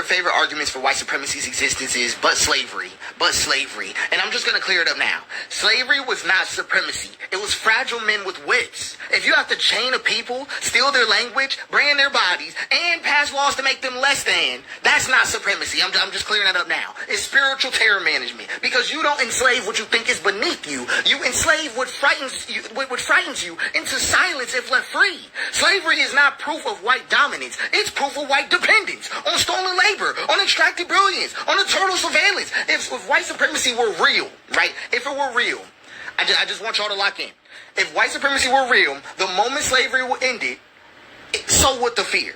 favorite arguments for white supremacy's existence is but slavery. And I'm just going to clear it up now. Slavery was not supremacy. It was fragile men with wits. If you have to chain a people, steal their language, brand their bodies, and pass laws to make them less than, that's not supremacy. I'm just clearing that up now. It's spiritual terror management. Because you don't enslave what you think is beneath you. You enslave what frightens you into silence if left free. Slavery is not proof of white dominance. It's proof of white dependence on stolen labor, on extracted brilliance, on eternal surveillance. If white supremacy were real, right? If it were real, I just want y'all to lock in. If white supremacy were real, the moment slavery were ended, so would the fear.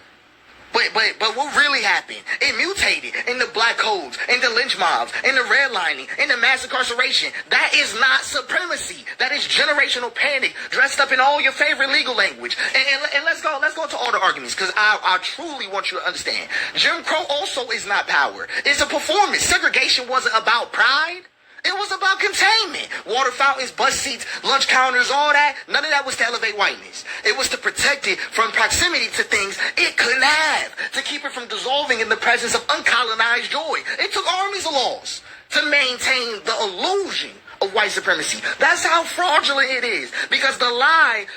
But what really happened? It mutated into black codes, into lynch mobs, into redlining, into mass incarceration. That is not supremacy. That is generational panic dressed up in all your favorite legal language. And let's go to all the arguments, because I truly want you to understand. Jim Crow also is not power. It's a performance. Segregation wasn't about pride. It was about containment. Water fountains, bus seats, lunch counters, all that. None of that was to elevate whiteness. It was to protect it from proximity to things it couldn't have. To keep it from dissolving in the presence of uncolonized joy. It took armies of laws to maintain the illusion of white supremacy. That's how fraudulent it is. Because the lie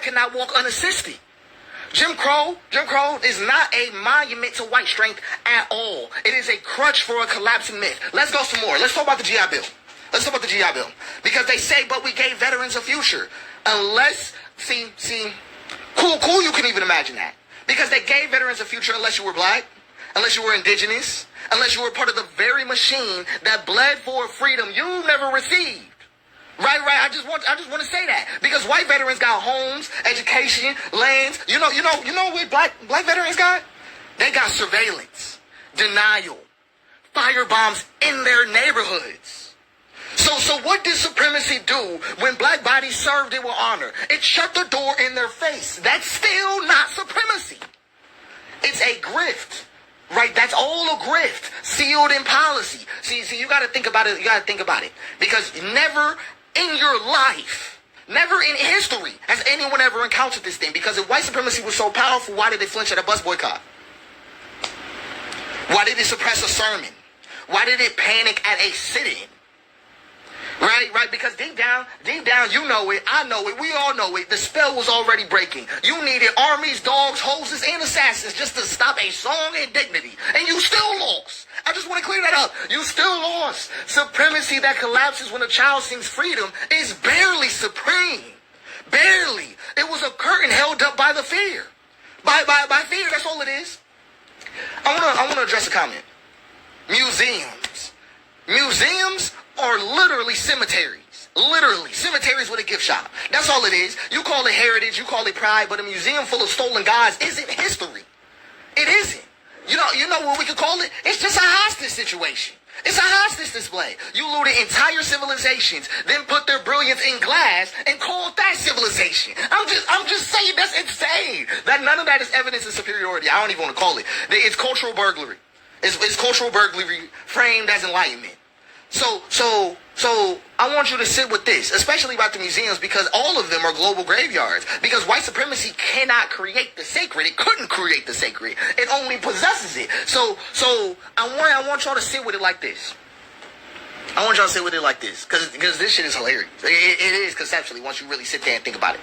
cannot walk unassisted. Jim Crow is not a monument to white strength at all. It is a crutch for a collapsing myth. Let's go some more. Let's talk about the GI Bill. Because they say, but we gave veterans a future. Unless, cool, you can even imagine that. Because they gave veterans a future unless you were black, unless you were indigenous, unless you were part of the very machine that bled for freedom you never received. Right. I just want to say that, because white veterans got homes, education, lands. You know what black veterans got? They got surveillance, denial, firebombs in their neighborhoods. So what did supremacy do when black bodies served it with honor? It shut the door in their face. That's still not supremacy. It's a grift. Right, that's all a grift, sealed in policy. See, you got to think about it. Because never in your life, never in history has anyone ever encountered this thing. Because if white supremacy was so powerful, why did they flinch at a bus boycott? Why did it suppress a sermon? Why did it panic at a sit-in? Right, because deep down, you know it, I know it, we all know it. The spell was already breaking. You needed armies, dogs, hoses, and assassins just to stop a song and dignity. And you still lost. I just want to clear that up. You still lost. Supremacy that collapses when a child sings freedom is barely supreme. Barely. It was a curtain held up by the fear. By fear, that's all it is. I want to address a comment. Museums are literally cemeteries. Literally, cemeteries with a gift shop. That's all it is. You call it heritage, you call it pride, but a museum full of stolen gods isn't history. It isn't. You know what we could call it? It's just a hostage situation. It's a hostage display. You looted entire civilizations, then put their brilliance in glass and called that civilization. I'm just saying, that's insane. That none of that is evidence of superiority. I don't even want to call it. It's cultural burglary. It's cultural burglary framed as enlightenment. So I want you to sit with this, especially about the museums, because all of them are global graveyards. Because white supremacy cannot create the sacred. It couldn't create the sacred. It only possesses it. So I want y'all to sit with it like this. Because this shit is hilarious. It is conceptually once you really sit there and think about it.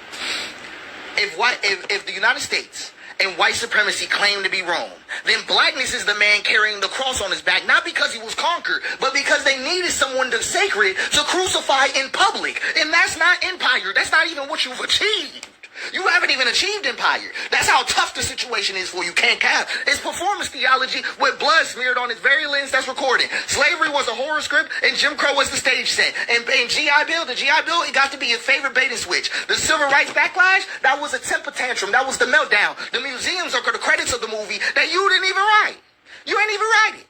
If the United States and white supremacy claim to be wrong, then blackness is the man carrying the cross on his back, not because he was conquered, but because they needed someone to sacred to crucify in public. And that's not empire. That's not even what you've achieved. You haven't even achieved empire. That's how tough the situation is for you. Can't cap. It's performance theology with blood smeared on its very lens that's recording. Slavery was a horror script, and Jim Crow was the stage set. And the GI Bill, it got to be your favorite bait and switch. The civil rights backlash, that was a temper tantrum. That was the meltdown. The museums are the credits of the movie that you didn't even write. You ain't even write it.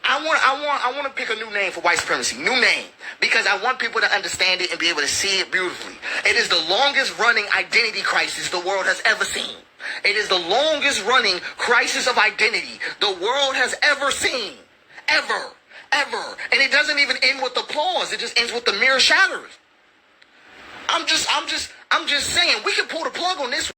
I want to pick a new name for white supremacy. New name. Because I want people to understand it and be able to see it beautifully. It is the longest running identity crisis the world has ever seen. It is the longest running crisis of identity the world has ever seen. Ever. And it doesn't even end with applause. It just ends with the mere shatters. I'm just saying, we can pull the plug on this.